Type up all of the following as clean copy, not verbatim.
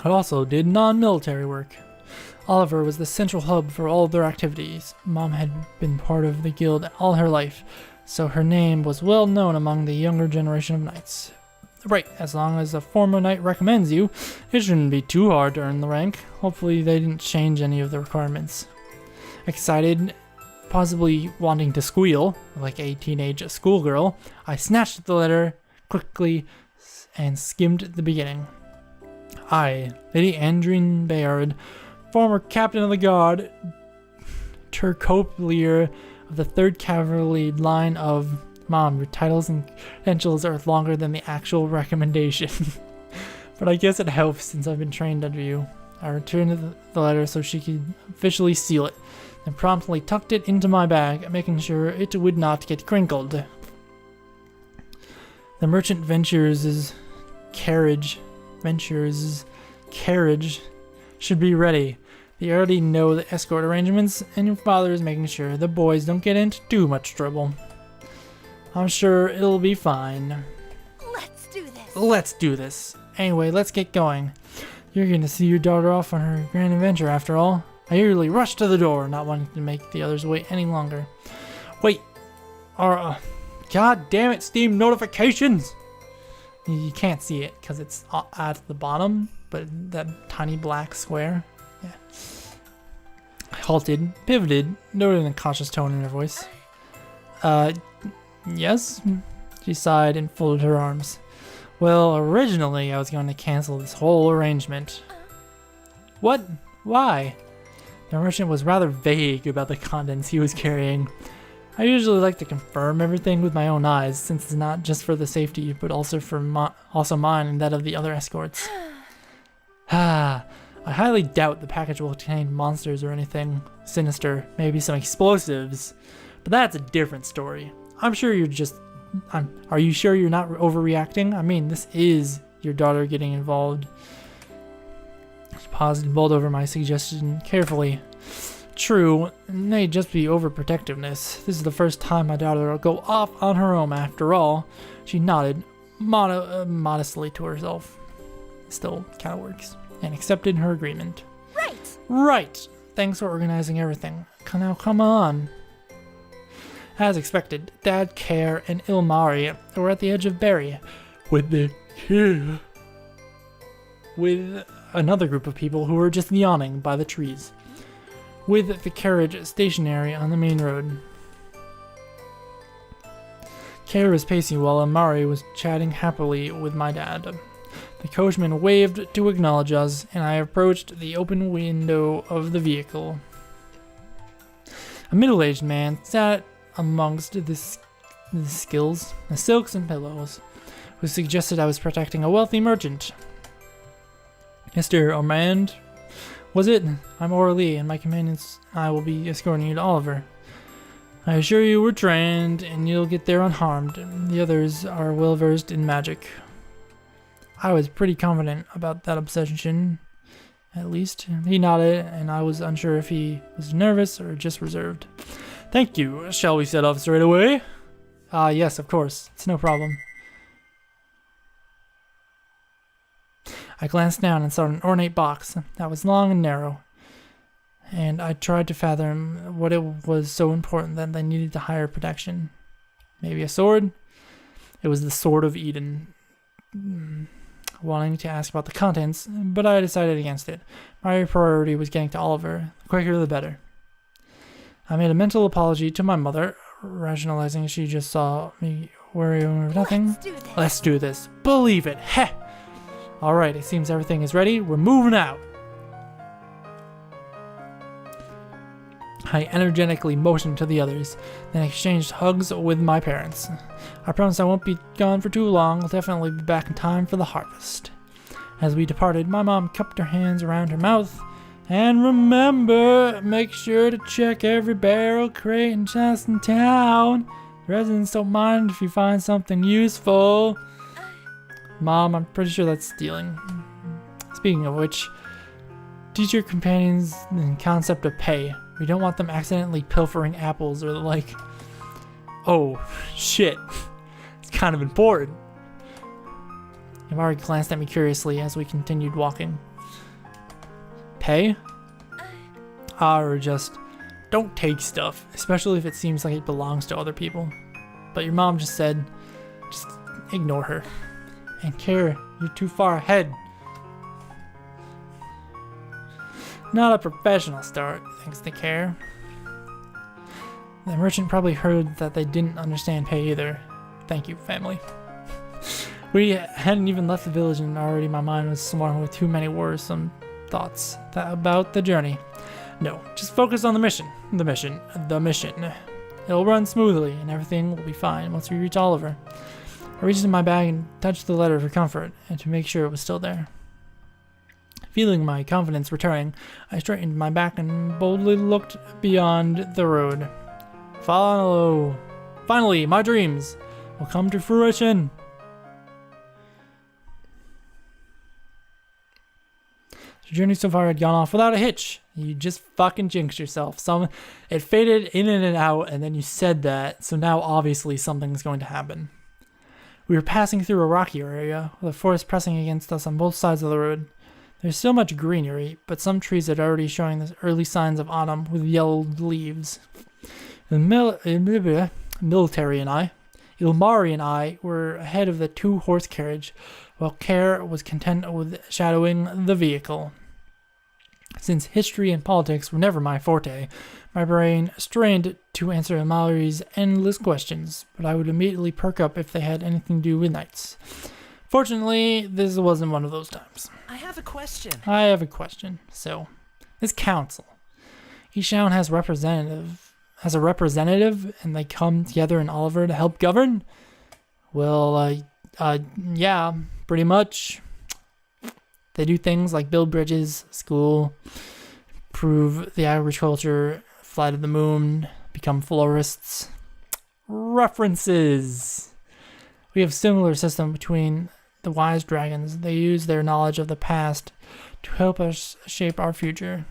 but also did non-military work. Oliver was the central hub for all of their activities. Mom had been part of the guild all her life, so her name was well known among the younger generation of knights. Right, as long as a former knight recommends you, it shouldn't be too hard to earn the rank. Hopefully they didn't change any of the requirements. Excited, possibly wanting to squeal, like a teenage schoolgirl, I snatched the letter quickly and skimmed the beginning. I, Lady Andrine Bayard, former captain of the guard, Turcoplier of the 3rd Cavalry line of... Mom, your titles and credentials are longer than the actual recommendation. But I guess it helps since I've been trained under you. I returned the letter so she could officially seal it, and promptly tucked it into my bag, making sure it would not get crinkled. The merchant Ventures' carriage should be ready. They already know the escort arrangements, and your father is making sure the boys don't get into too much trouble. I'm sure it'll be fine. Let's do this. Anyway, let's get going. You're going to see your daughter off on her grand adventure after all. I eagerly rushed to the door, not wanting to make the others wait any longer. Wait. God damn it, Steam notifications! You can't see it because it's at the bottom, but that tiny black square. Yeah. I halted, pivoted, noted a cautious tone in her voice. Yes? She sighed and folded her arms. Well, originally I was going to cancel this whole arrangement. What? Why? The merchant was rather vague about the contents he was carrying. I usually like to confirm everything with my own eyes, since it's not just for the safety, but also for mine and that of the other escorts. I highly doubt the package will contain monsters or anything sinister, maybe some explosives, but that's a different story. Are you sure you're not overreacting? I mean, this is your daughter getting involved. She paused and mulled over my suggestion carefully. True, it may just be overprotectiveness. This is the first time my daughter will go off on her own after all. She nodded modestly to herself. Still kind of works. And accepted her agreement. Right! Thanks for organizing everything. Now come on. As expected, Dad, Care, and Ilmari were at the edge of Berry with another group of people who were just yawning by the trees, with the carriage stationary on the main road. Care was pacing while Ilmari was chatting happily with my dad. The coachman waved to acknowledge us, and I approached the open window of the vehicle. A middle-aged man sat amongst the silks and pillows, who suggested I was protecting a wealthy merchant. Mr. Ormond, was it? I'm Auralee, and my companions and I will be escorting you to Oliver. I assure you we're trained, and you'll get there unharmed. The others are well versed in magic. I was pretty confident about that obsession, at least. He nodded, and I was unsure if he was nervous or just reserved. Thank you. Shall we set off straight away? Yes, of course. It's no problem. I glanced down and saw an ornate box that was long and narrow, and I tried to fathom what it was so important that they needed to hire protection. Maybe a sword? It was the Sword of Eden. Wanting to ask about the contents, but I decided against it. My priority was getting to Oliver. The quicker the better. I made a mental apology to my mother, rationalizing she just saw me worrying over nothing. Let's do this. Believe it. Heh! Alright, it seems everything is ready. We're moving out. I energetically motioned to the others, then exchanged hugs with my parents. I promise I won't be gone for too long. I'll definitely be back in time for the harvest. As we departed, my mom cupped her hands around her mouth. And remember, make sure to check every barrel, crate, and chest in town. The residents don't mind if you find something useful. Mom, I'm pretty sure that's stealing. Speaking of which, teach your companions the concept of pay. We don't want them accidentally pilfering apples or the like. Oh, shit. It's kind of important. Yamari glanced at me curiously as we continued walking. Pay? Or just, don't take stuff, especially if it seems like it belongs to other people. But your mom just said, just ignore her. And Kara, you're too far ahead. Not a professional start, thanks to Kara. The merchant probably heard that they didn't understand pay either. Thank you, family. We hadn't even left the village and already my mind was swarming with too many worrisome thoughts about the journey. No, just focus on the mission. The mission. It'll run smoothly and everything will be fine once we reach Oliver. I reached in my bag and touched the letter for comfort and to make sure it was still there. Feeling my confidence returning, I straightened my back and boldly looked beyond the road. Follow. Finally, my dreams will come to fruition. The journey so far had gone off without a hitch. You just fucking jinxed yourself. It faded in and out, and then you said that, so now obviously something's going to happen. We were passing through a rocky area, with the forest pressing against us on both sides of the road. There's still much greenery, but some trees had already showing the early signs of autumn with yellowed leaves. The military and I, Ilmari and I, were ahead of the two-horse carriage, while Care was content with shadowing the vehicle. Since history and politics were never my forte, my brain strained to answer Ilmari's endless questions, but I would immediately perk up if they had anything to do with knights. Fortunately, this wasn't one of those times. I have a question. So, this council. Each town has a representative, and they come together in Oliver to help govern? Well, yeah, pretty much. They do things like build bridges, school, improve the agriculture, fly to the moon, become florists. References. We have similar system between the wise dragons. They use their knowledge of the past to help us shape our future.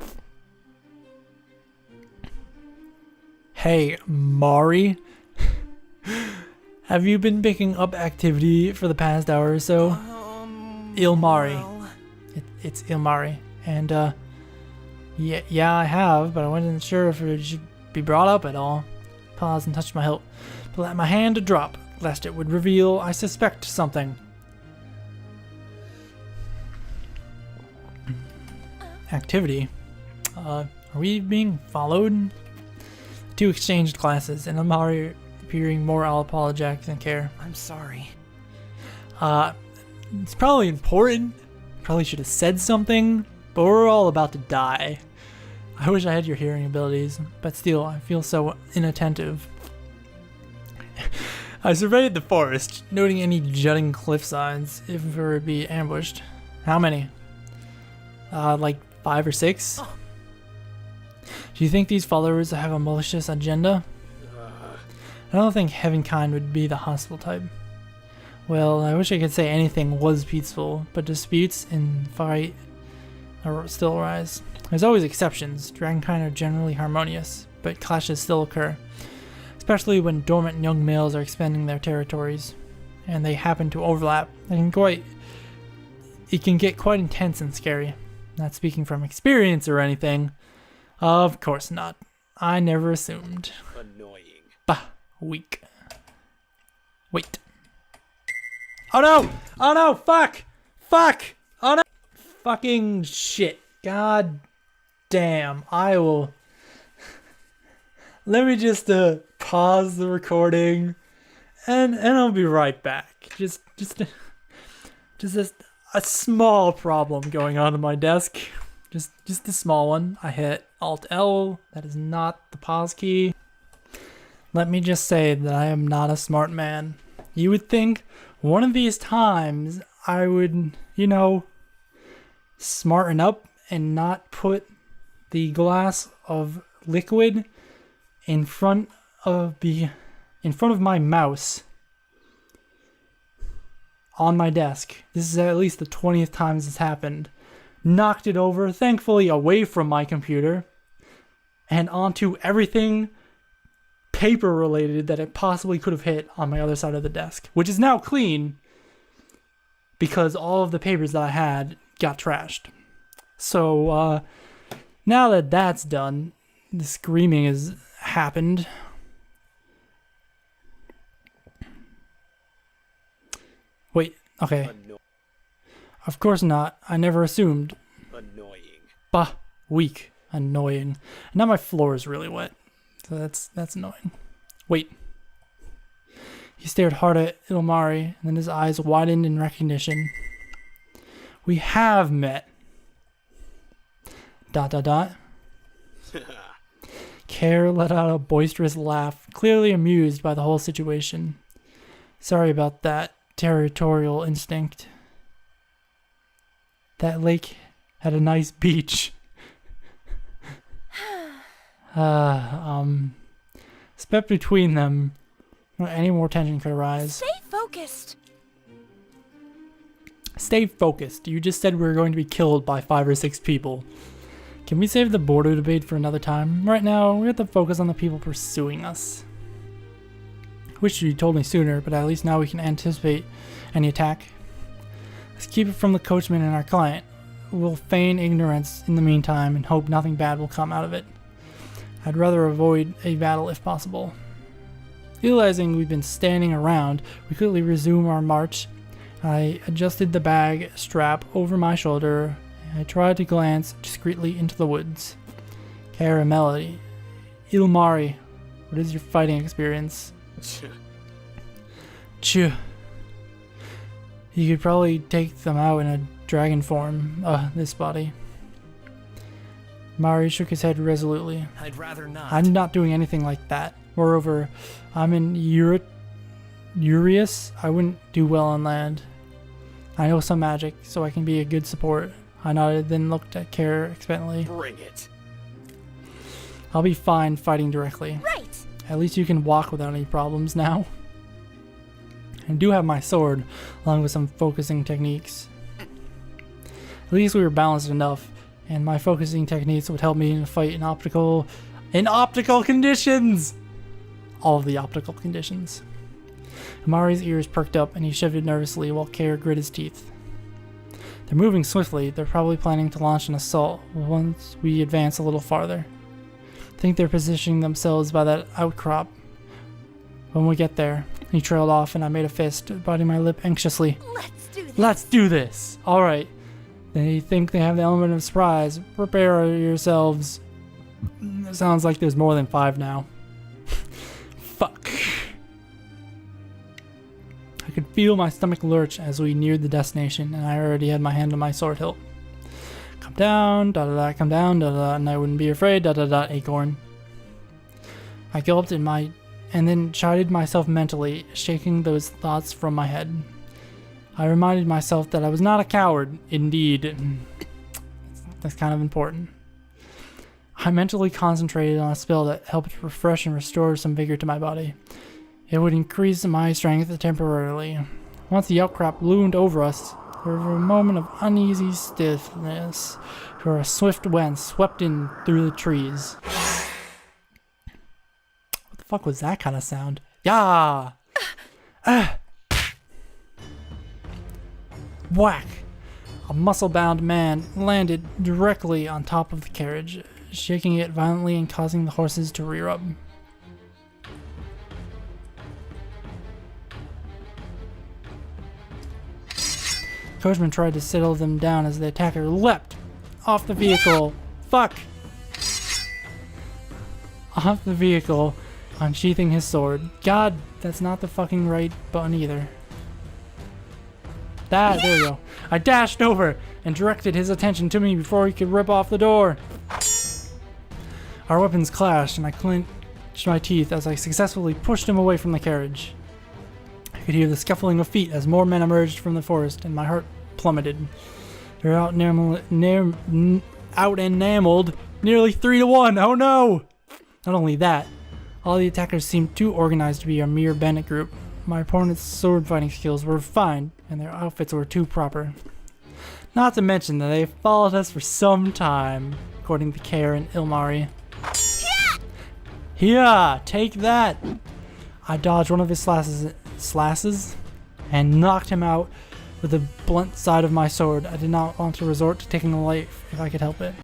Hey, Mari. Have you been picking up activity for the past hour or so? Ilmari. Well. It's Ilmari. And, yeah, I have, but I wasn't sure if it should be brought up at all. Paused and touched my hilt, but let my hand drop, lest it would reveal I suspect something. Activity? Are we being followed? The two exchanged glances, and Ilmari appearing more apologetic than Care. I'm sorry. It's probably important. Probably should have said something, but we're all about to die. I wish I had your hearing abilities, but still, I feel so inattentive. I surveyed the forest, noting any jutting cliff sides if we were to be ambushed. How many? Like 5 or 6? Oh. Do you think these followers have a malicious agenda? I don't think Heavenkind would be the hostile type. Well, I wish I could say anything was peaceful, but disputes and fight still arise. There's always exceptions. Dragonkind are generally harmonious, but clashes still occur, especially when dormant young males are expanding their territories, and they happen to overlap. It can get quite intense and scary. Not speaking from experience or anything. Of course not. I never assumed. Annoying. Bah, weak. Wait. Oh no! Oh no! Fuck! Fuck! Oh no! Fucking shit. God damn. I will... Let me just pause the recording and I'll be right back. Just a small problem going on my desk. Just a small one. I hit Alt-L. That is not the pause key. Let me just say that I am not a smart man. You would think one of these times I would, smarten up and not put the glass of liquid in front of my mouse on my desk. This is at least the 20th time this has happened. Knocked it over, thankfully away from my computer, and onto everything paper related that it possibly could have hit on my other side of the desk, which is now clean, because all of the papers that I had got trashed. So now that that's done, the screaming has happened. Wait, okay. Of course not. I never assumed. Annoying. Bah, weak. Annoying. Now my floor is really wet. So that's annoying. Wait. He stared hard at Ilmari, and then his eyes widened in recognition. We have met. ... Care let out a boisterous laugh, clearly amused by the whole situation. Sorry about that territorial instinct. That lake had a nice beach. Step between them. Any more tension could arise. Stay focused. Stay focused. You just said we were going to be killed by 5 or 6 people. Can we save the border debate for another time? Right now, we have to focus on the people pursuing us. Wish you told me sooner, but at least now we can anticipate any attack. Let's keep it from the coachman and our client. We'll feign ignorance in the meantime and hope nothing bad will come out of it. I'd rather avoid a battle if possible. Realizing we've been standing around, we quickly resume our march. I adjusted the bag strap over my shoulder. I tried to glance discreetly into the woods. Caramelli. Ilmari, what is your fighting experience? Chew. You could probably take them out in a dragon form. This body. Mari shook his head resolutely. I'd rather not. I'm not doing anything like that. Moreover, I'm in Urius. I wouldn't do well on land. I know some magic, so I can be a good support. I nodded, then looked at Kara expectantly. Bring it. I'll be fine fighting directly. Right. At least you can walk without any problems now. I do have my sword, along with some focusing techniques. At least we were balanced enough, and my focusing techniques would help me in a fight in optical conditions! All of the optical conditions. Amari's ears perked up, and he shifted nervously while Kara grit his teeth. They're moving swiftly. They're probably planning to launch an assault once we advance a little farther. I think they're positioning themselves by that outcrop. When we get there, he trailed off, and I made a fist, biting my lip anxiously. Let's do this. Let's do this! Alright. They think they have the element of surprise. Prepare yourselves. It sounds like there's more than 5 now. Fuck. I could feel my stomach lurch as we neared the destination, and I already had my hand on my sword hilt. Come down, come down, and I wouldn't be afraid, acorn. I gulped and then chided myself mentally, shaking those thoughts from my head. I reminded myself that I was not a coward, indeed. That's kind of important. I mentally concentrated on a spell that helped refresh and restore some vigor to my body. It would increase my strength temporarily. Once the outcrop loomed over us, there was a moment of uneasy stiffness, where a swift wind swept in through the trees. What the fuck was that kind of sound? Yeah! Whack! A muscle-bound man landed directly on top of the carriage, shaking it violently and causing the horses to rear up. Coachman tried to settle them down as the attacker leapt off the vehicle. Fuck! Off the vehicle, unsheathing his sword. God, that's not the fucking right button either. There we go. I dashed over and directed his attention to me before he could rip off the door. Our weapons clashed, and I clenched my teeth as I successfully pushed him away from the carriage. I could hear the scuffling of feet as more men emerged from the forest, and my heart plummeted. They're out-enameled nearly 3-1. Oh no! Not only that, all the attackers seemed too organized to be a mere bandit group. My opponent's sword fighting skills were fine, and their outfits were too proper. Not to mention that they followed us for some time, according to Kare and Ilmari. Yeah, take that! I dodged one of his slashes and knocked him out with the blunt side of my sword. I did not want to resort to taking a life if I could help it.